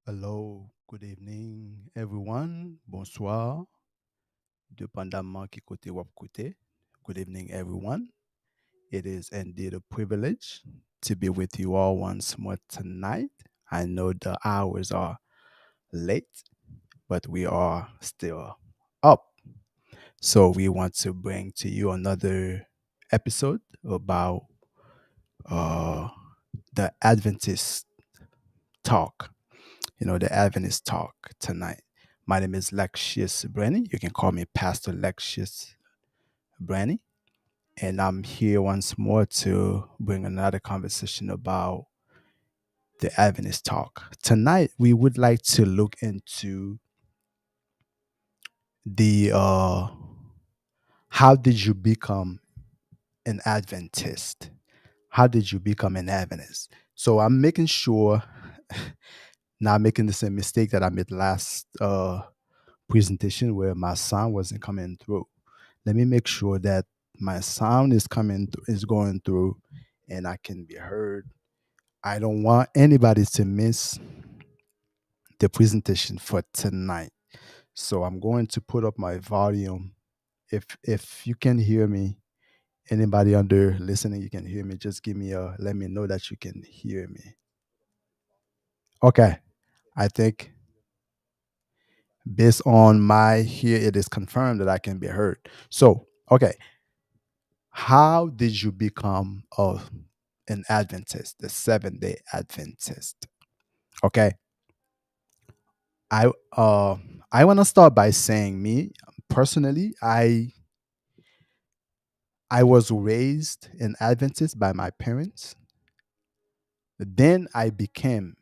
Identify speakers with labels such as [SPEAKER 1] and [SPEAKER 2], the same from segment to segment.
[SPEAKER 1] Hello, good evening, everyone. Bonsoir, dépendamment qui côté ou côté. Good evening, everyone. It is indeed a privilege to be with you all once more tonight. I know the hours are late, but we are still up. So we want to bring to you another episode about uh, the Adventist Talk. The Adventist Talk tonight. My name is Lexius Brenny. You can call me Pastor Lexius Brenny. And I'm here once more to bring another conversation about the Adventist Talk. Tonight, we would like to look into the how did you become an Adventist? How did you become an Adventist? So I'm making sure not making the same mistake that I made last presentation where my sound wasn't coming through. Let me make sure that my sound is is going through and I can be heard. I don't want anybody to miss the presentation for tonight. So I'm going to put up my volume. If you can hear me, anybody under listening, you can hear me. Just give me a let me know that you can hear me. Okay. I think based on my here, it is confirmed that I can be heard. So, okay. How did you become an Adventist, the 7 day Adventist? Okay. I uh I want to start by saying me personally, I was raised an Adventist by my parents. Then I became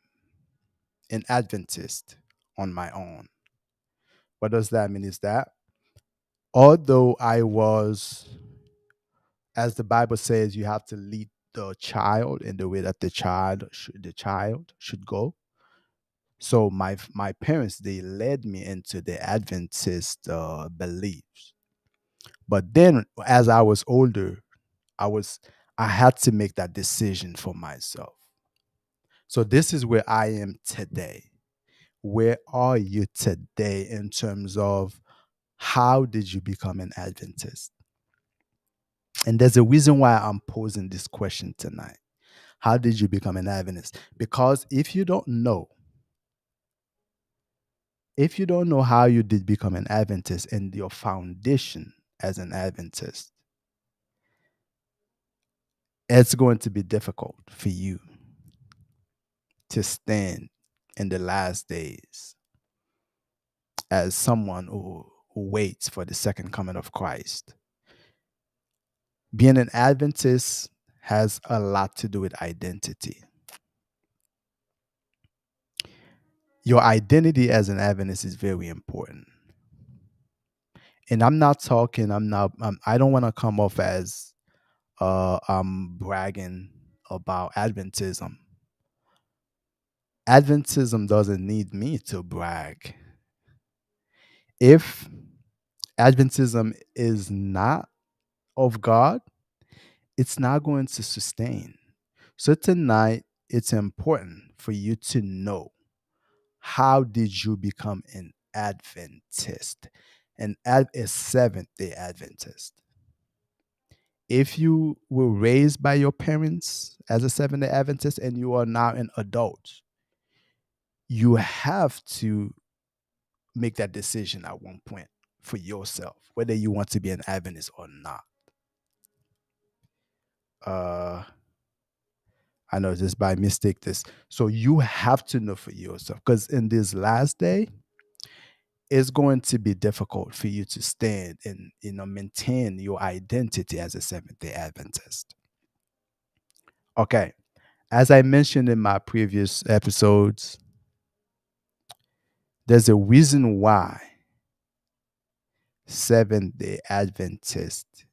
[SPEAKER 1] an Adventist on my own. What does that mean is that although I was, as the Bible says, you have to lead the child in the way that the child should go. So my parents, they led me into the Adventist beliefs. But then as I was older, I was I had to make that decision for myself. So this is where I am today. Where are you today in terms of how did you become an Adventist? And there's a reason why I'm posing this question tonight. How did you become an Adventist? Because if you don't know how you did become an Adventist and your foundation as an Adventist, it's going to be difficult for you to stand in the last days as someone who waits for the second coming of Christ. Being an Adventist has a lot to do with identity. Your identity as an Adventist is very important. And I don't want to come off as I'm bragging about Adventism. Adventism doesn't need me to brag. If Adventism is not of God, it's not going to sustain. So tonight, it's important for you to know how did you become an Adventist, a Seventh Day Adventist. If you were raised by your parents as a Seventh Day Adventist and you are now an adult, you have to make that decision at one point for yourself, whether you want to be an Adventist or not. Uh, I know just by mistake this. So you have to know for yourself because in this last day, it's going to be difficult for you to stand and maintain your identity as a Seventh Day Adventist. Okay, as I mentioned in my previous episodes, there's a reason why Seventh Day Adventists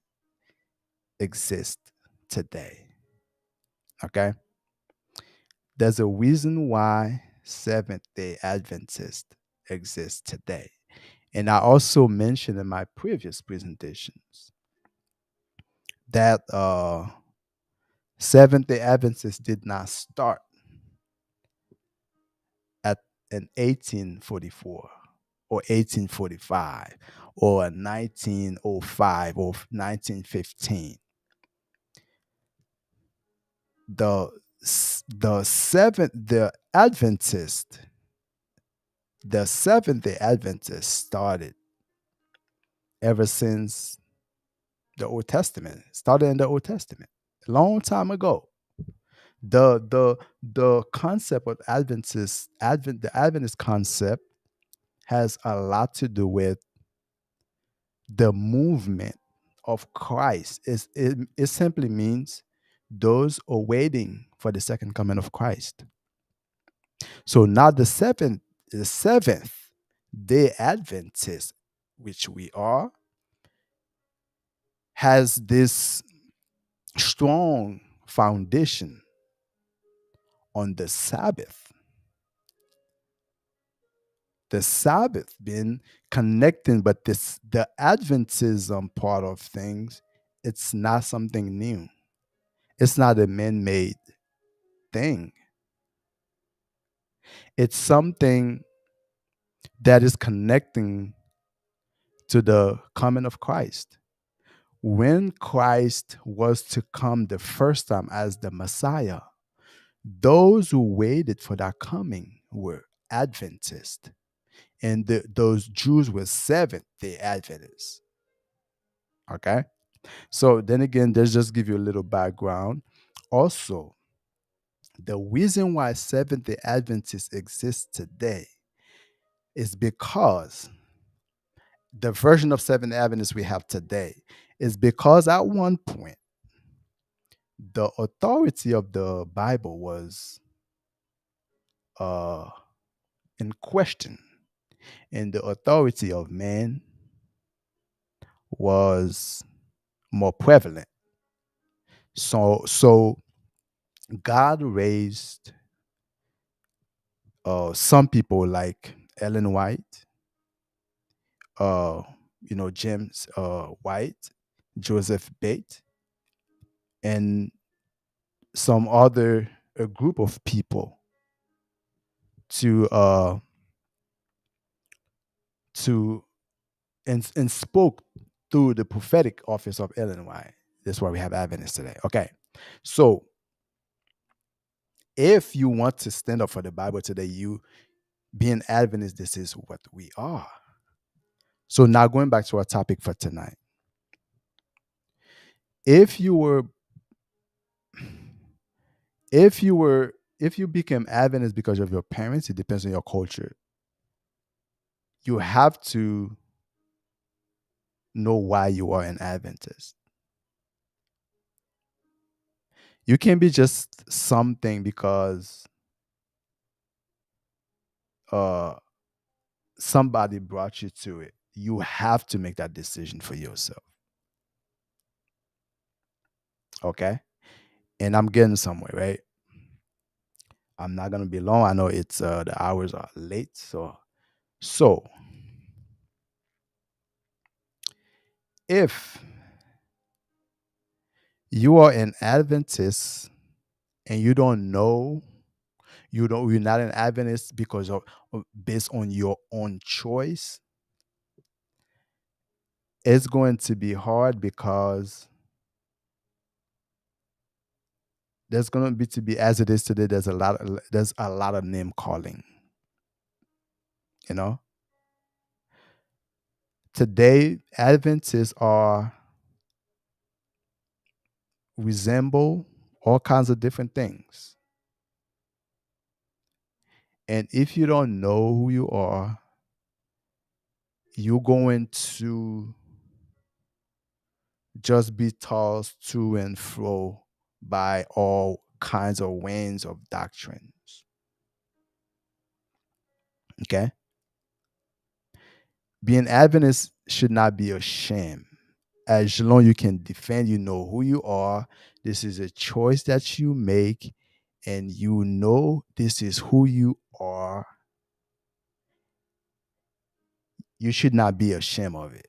[SPEAKER 1] exist today. Okay, there's a reason why Seventh Day Adventists exist today. And I also mentioned in my previous presentations that Seventh day Adventists did not start at in 1844 or 1845 or 1905 or 1915. The Seventh Day Adventist started ever since the Old Testament. Started in the Old Testament, a long time ago. The concept of the Adventist concept has a lot to do with the movement of Christ. It simply means those awaiting for the second coming of Christ. So now the seventh day Adventist, which we are, has this strong foundation on the Sabbath. The Sabbath been connecting, but the Adventism part of things, it's not something new. It's not a man-made thing. It's something that is connecting to the coming of Christ. When Christ was to come the first time as the Messiah, those who waited for that coming were Adventists, and those Jews were Seventh Day Adventists. Okay, so then again, let's just give you a little background. Also, the reason why Seventh Day Adventists exist today is because the version of Seventh Day Adventists we have today is because at one point the authority of the Bible was uh, in question, and the authority of man was more prevalent. So God raised some people like Ellen White, uh, James White, Joseph Bate, and some other a group of people to to and spoke through the prophetic office of Ellen White. That's why we have Adventists today. Okay, so if you want to stand up for the Bible today, you being Adventist, this is what we are. So now going back to our topic for tonight. If you were if you became Adventist because of your parents, it depends on your culture. You have to know why you are an Adventist. You can't be just something because uh somebody brought you to it. You have to make that decision for yourself. Okay? And I'm getting somewhere, right? I'm not gonna be long. I know it's the hours are late. So if you are an Adventist and you don't know, you're not an Adventist because of based on your own choice, it's going to be hard because there's going to be as it is today. There's a lot of name calling. You know, today Adventists are resemble all kinds of different things, and if you don't know who you are, you're going to just be tossed to and fro by all kinds of winds of doctrines. Okay, being Adventist should not be a shame. As long you can defend, you know who you are. This is a choice that you make, and you know this is who you are. You should not be ashamed of it.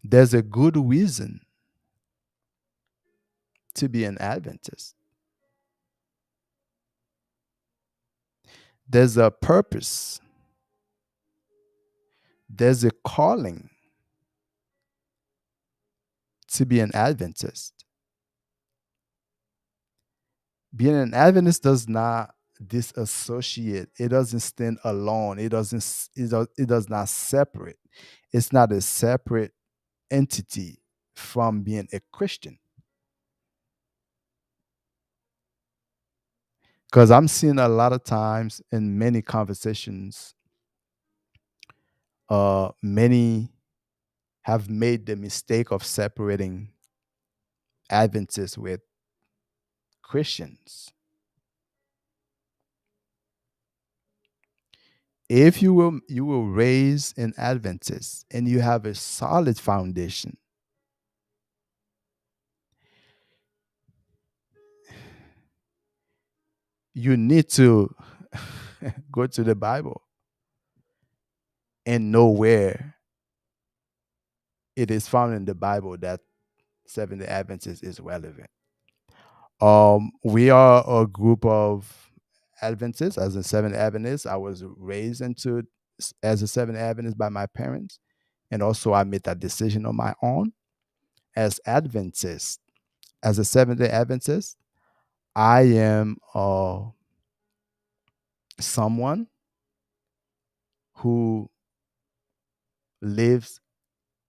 [SPEAKER 1] There's a good reason to be an Adventist. There's a purpose, there's a calling to be an Adventist. Being an Adventist does not disassociate. It doesn't stand alone. It does not separate. It's not a separate entity from being a Christian. Because I'm seeing a lot of times in many conversations, many have made the mistake of separating Adventists with Christians. If you will raise an Adventist and you have a solid foundation, you need to go to the Bible and know where it is found in the Bible that Seventh Day Adventist is relevant. We are a group of Adventists, as a Seventh Adventist. I was raised into as a Seventh Adventist by my parents, and also I made that decision on my own. As Adventist, as a Seventh Day Adventist, I am someone who lives.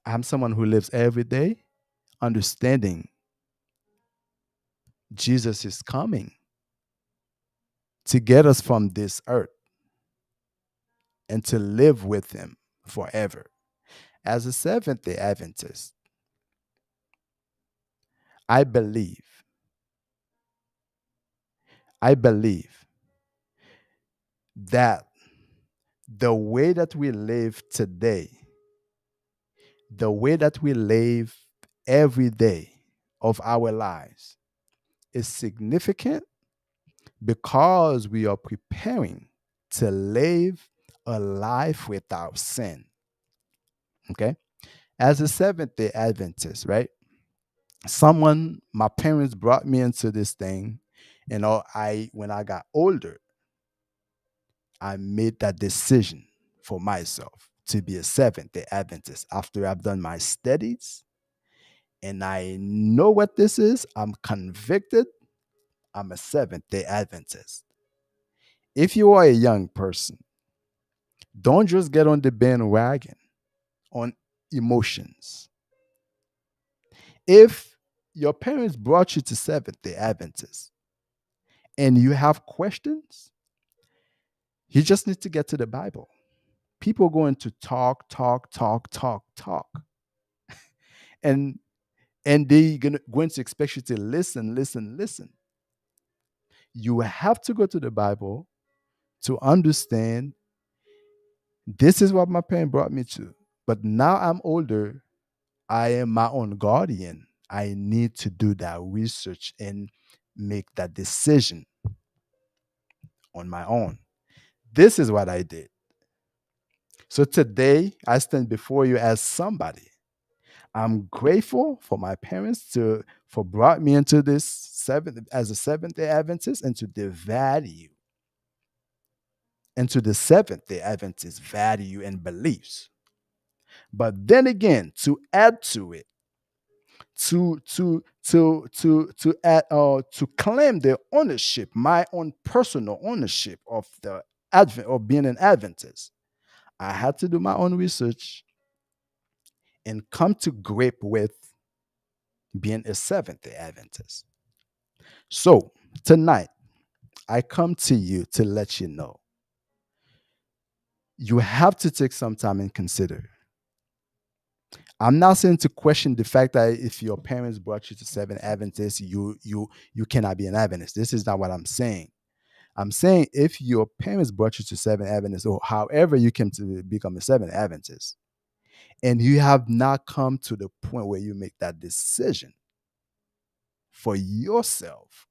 [SPEAKER 1] I'm someone who lives every day, understanding Jesus is coming to get us from this earth and to live with Him forever. As a Seventh Day Adventist, I believe, I believe that the way that we live today, the way that we live every day of our lives is significant because we are preparing to live a life without sin. Okay? As a Seventh Day Adventist, right? My parents brought me into this thing, and when I got older, I made that decision for myself to be a Seventh Day Adventist after I've done my studies and I know what this is. I'm convicted. I'm a Seventh Day Adventist. If you are a young person, don't just get on the bandwagon on emotions. If your parents brought you to Seventh Day Adventist and you have questions, you just need to get to the Bible. People are going to talk, talk, talk, talk, talk. And they're going to expect you to listen, listen, listen. You have to go to the Bible to understand this is what my parent brought me to. But now I'm older, I am my own guardian. I need to do that research and make that decision on my own. This is what I did. So today, I stand before you as somebody. I'm grateful for my parents to for brought me into this as a Seventh Day Adventist into the value into the Seventh Day Adventist value and beliefs. But then again, to add to it, to add to claim the ownership, my own personal ownership of the Advent of being an Adventist, I had to do my own research and come to grip with being a Seventh Day Adventist. So tonight, I come to you to let you know you have to take some time and consider. I'm not saying to question the fact that if your parents brought you to Seven Adventists, you cannot be an Adventist. This is not what I'm saying. I'm saying if your parents brought you to Seven Adventists, or however you came to become a Seven Adventist, and you have not come to the point where you make that decision for yourself,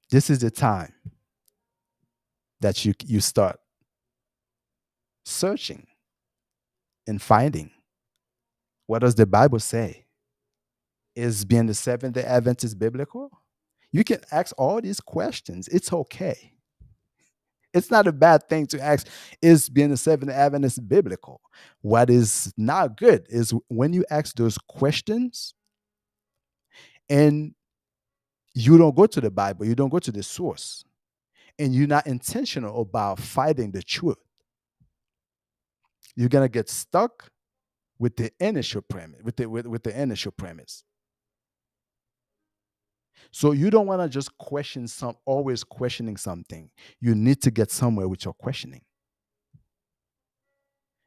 [SPEAKER 1] this is the time that you start searching and finding. What does the Bible say? Is being the Seventh Day Adventist biblical? You can ask all these questions. It's okay. It's not a bad thing to ask, is being a Seventh Adventist biblical? What is not good is when you ask those questions and you don't go to the Bible, you don't go to the source, and you're not intentional about fighting the truth. You're gonna get stuck with the initial premise, with the initial premise. So you don't want to just question always questioning something. You need to get somewhere with your questioning.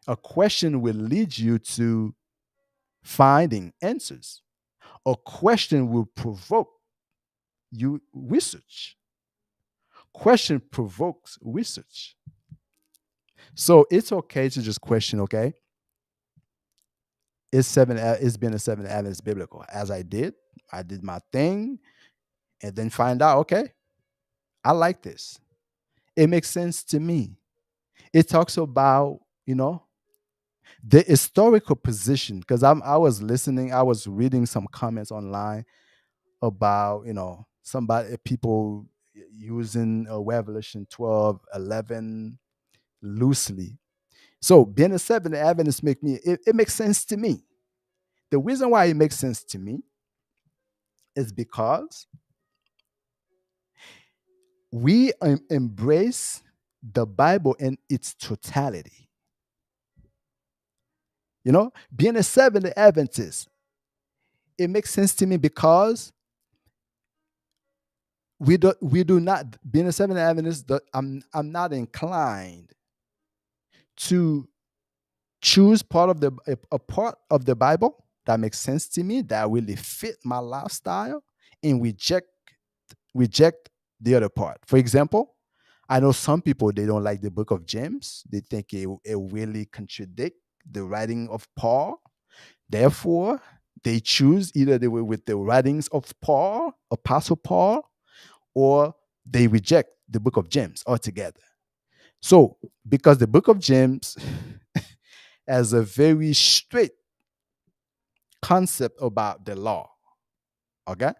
[SPEAKER 1] A question will lead you to finding answers. A question will provoke you research. Question provokes research. So it's okay to just question, okay, is being a seven Adventist biblical? As I did my thing, and then find out, okay, I like this. It makes sense to me. It talks about, the historical position, because I was listening, I was reading some comments online about, somebody, people using Revelation 12:11 loosely. So being a seven Adventist it makes sense to me. The reason why it makes sense to me is because we embrace the Bible in its totality. Being a seven Adventist, it makes sense to me because we do not, being a seven Adventist, I'm not inclined to choose a part of the Bible that makes sense to me, that really fit my lifestyle, and reject the other part. For example, I know some people, they don't like the book of James. They think it really contradict the writing of Paul. Therefore, they choose either they were with the writings of Paul, Apostle Paul, or they reject the book of James altogether. So, because the book of James has a very straight concept about the law, okay?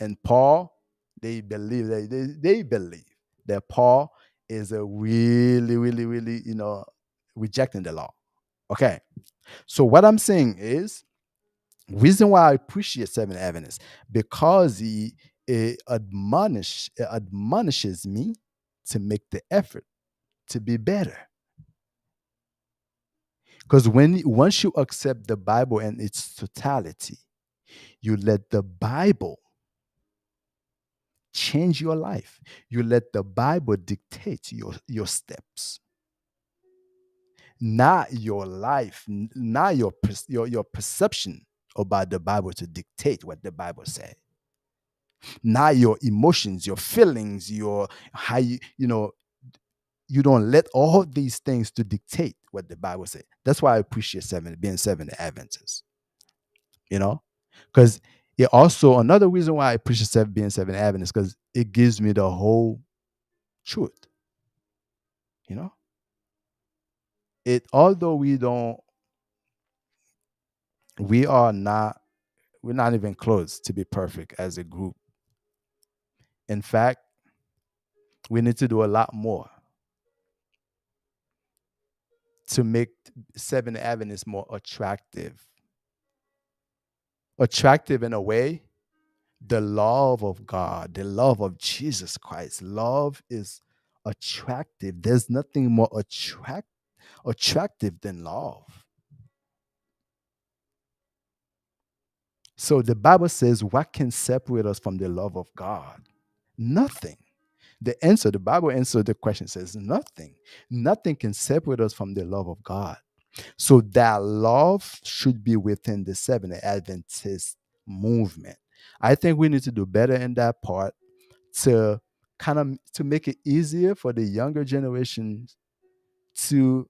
[SPEAKER 1] And Paul, they believe that Paul is a really, really, really, rejecting the law. Okay. So what I'm saying is, reason why I appreciate Seven Adventists, because he admonishes me to make the effort to be better. Because once you accept the Bible in its totality, you let the Bible change your life. You let the Bible dictate your steps, not your life, not your perception about the Bible to dictate what the Bible says. Not your emotions, your feelings, your how you don't let all these things to dictate what the Bible says. That's why I appreciate being seven Adventists. You know, because it also, another reason why I appreciate being seven Adventists, because it gives me the whole truth. You know, although we are not, we're not even close to be perfect as a group. In fact, we need to do a lot more to make Seven Adventists more attractive in a way. The love of God, the love of Jesus Christ, love is attractive. There's nothing more attractive than love. So the Bible says, what can separate us from the love of God? Nothing. The Bible answer the question says nothing. Nothing can separate us from the love of God. So that love should be within the Seventh Adventist movement. I think we need to do better in that part, to to make it easier for the younger generations, to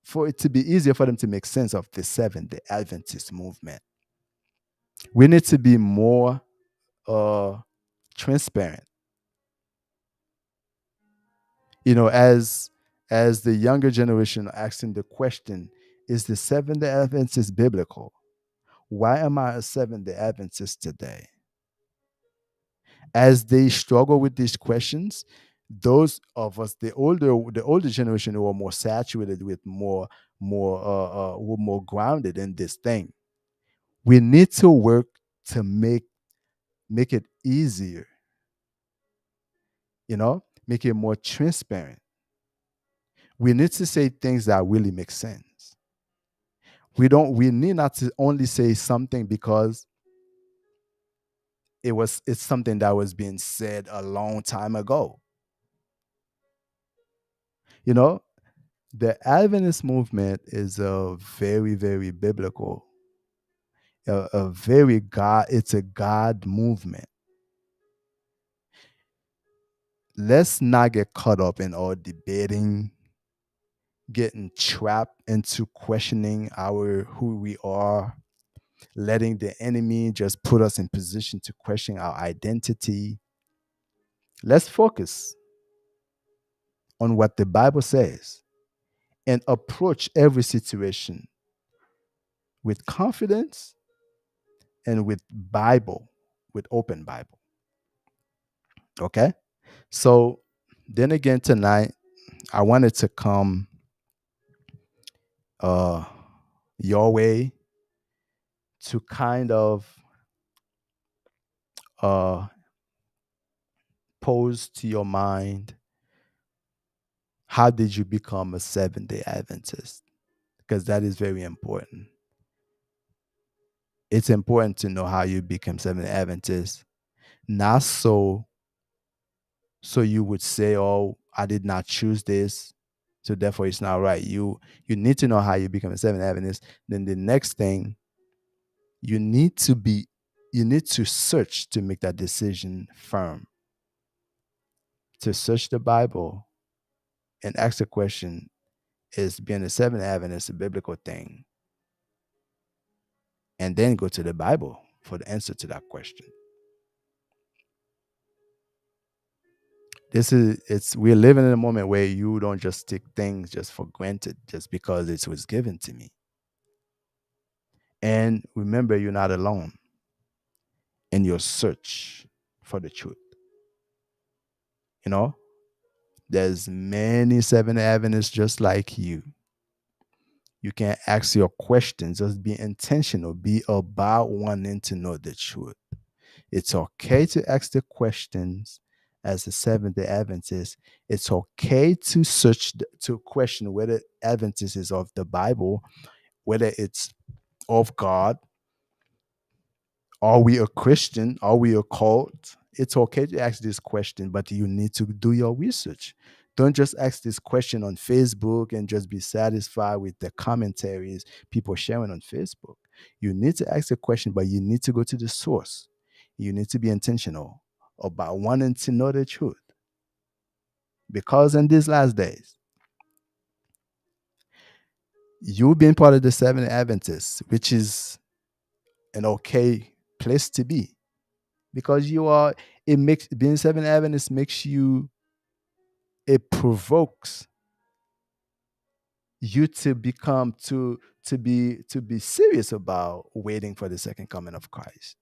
[SPEAKER 1] for it to be easier for them to make sense of the Seventh Adventist movement. We need to be more transparent. As the younger generation asking the question, is the Seventh Adventist biblical? Why am I a Seventh Adventist today? As they struggle with these questions, Those of us, the older generation, who are more saturated with were more grounded in this thing. We need to work to make it easier, make it more transparent. We need to say things that really make sense. We need not to only say something because it's something that was being said a long time ago. You know, the Adventist movement is a very, very biblical, a very God, it's a God movement. Let's not get caught up in all debating, getting trapped into questioning our who we are, letting the enemy just put us in position to question our identity. Let's focus on what the Bible says and approach every situation with confidence and with open Bible. Okay? So then again tonight, I wanted to come uh your way to kind of uh pose to your mind, how did you become a Seventh-day Adventist? Because that is very important. It's important to know how you become Seventh-day Adventist, not so you would say, "Oh, I did not choose this, so therefore it's not right." You need to know how you become a Seventh Adventist. Then the next thing, you need to be you need to search to make that decision firm. To search the Bible and ask the question: is being a Seventh Adventist a biblical thing? And then go to the Bible for the answer to that question. We're living in a moment where you don't just take things just for granted just because it was given to me. And remember, you're not alone in your search for the truth. You know, there's many seven avenues just like you. You can ask your questions, just be intentional, be about wanting to know the truth. It's okay to ask the questions as a Seventh-day Adventist. It's okay to to question whether Adventist is of the Bible, whether it's of God. Are we a Christian? Are we a cult? It's okay to ask this question, but you need to do your research. Don't just ask this question on Facebook and just be satisfied with the commentaries people sharing on Facebook. You need to ask a question, but you need to go to the source. You need to be intentional about wanting to know the truth. Because in these last days, you've been part of the Seven Adventists, which is an okay place to be. Because it makes being Seven Adventist makes you, it provokes you to become to be serious about waiting for the second coming of Christ.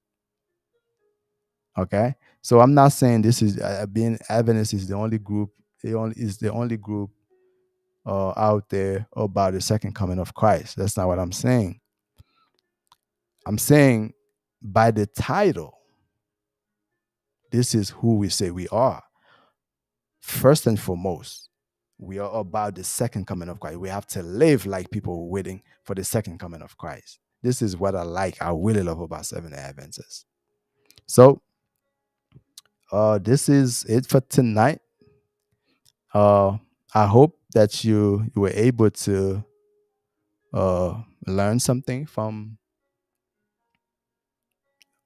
[SPEAKER 1] Okay, so I'm not saying this is being Adventist is the only group. The only group out there about the second coming of Christ. That's not what I'm saying. I'm saying by the title, this is who we say we are. First and foremost, we are about the second coming of Christ. We have to live like people waiting for the second coming of Christ. This is what I really love about Seventh-day Adventists. So, this is it for tonight. Uh, I hope that you were able to learn something from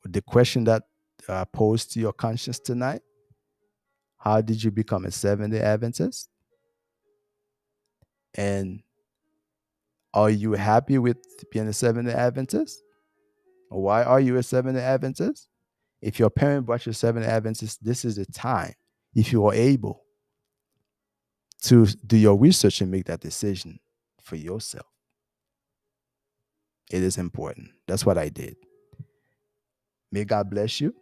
[SPEAKER 1] the question that I posed to your conscience tonight. How did you become a Seventh-day Adventist? And are you happy with being a Seventh-day Adventist? Why are you a Seventh-day Adventist? If your parent brought you Seventh-day Adventist, this is the time. If you are able to do your research and make that decision for yourself, it is important. That's what I did. May God bless you.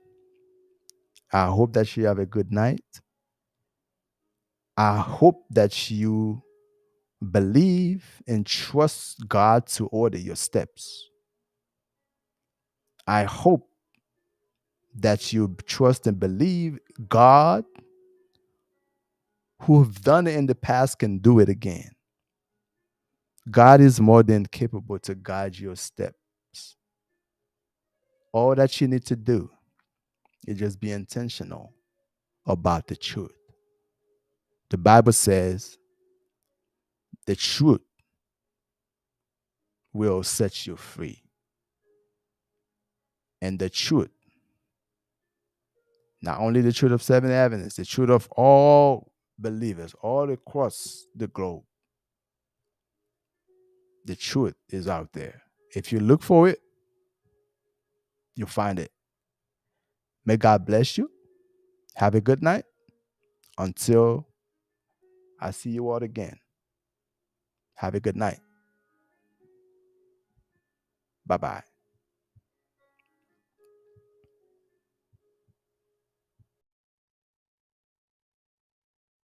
[SPEAKER 1] I hope that you have a good night. I hope that you believe and trust God to order your steps. I hope that you trust and believe God, who have done it in the past, can do it again. God is more than capable to guide your steps. All that you need to do is just be intentional about the truth. The Bible says the truth will set you free. And the truth, not only the truth of seven Adventists, the truth of all believers all across the globe, the truth is out there. If you look for it, you'll find it. May God bless you. Have a good night. Until I see you all again. Have a good night. Bye bye.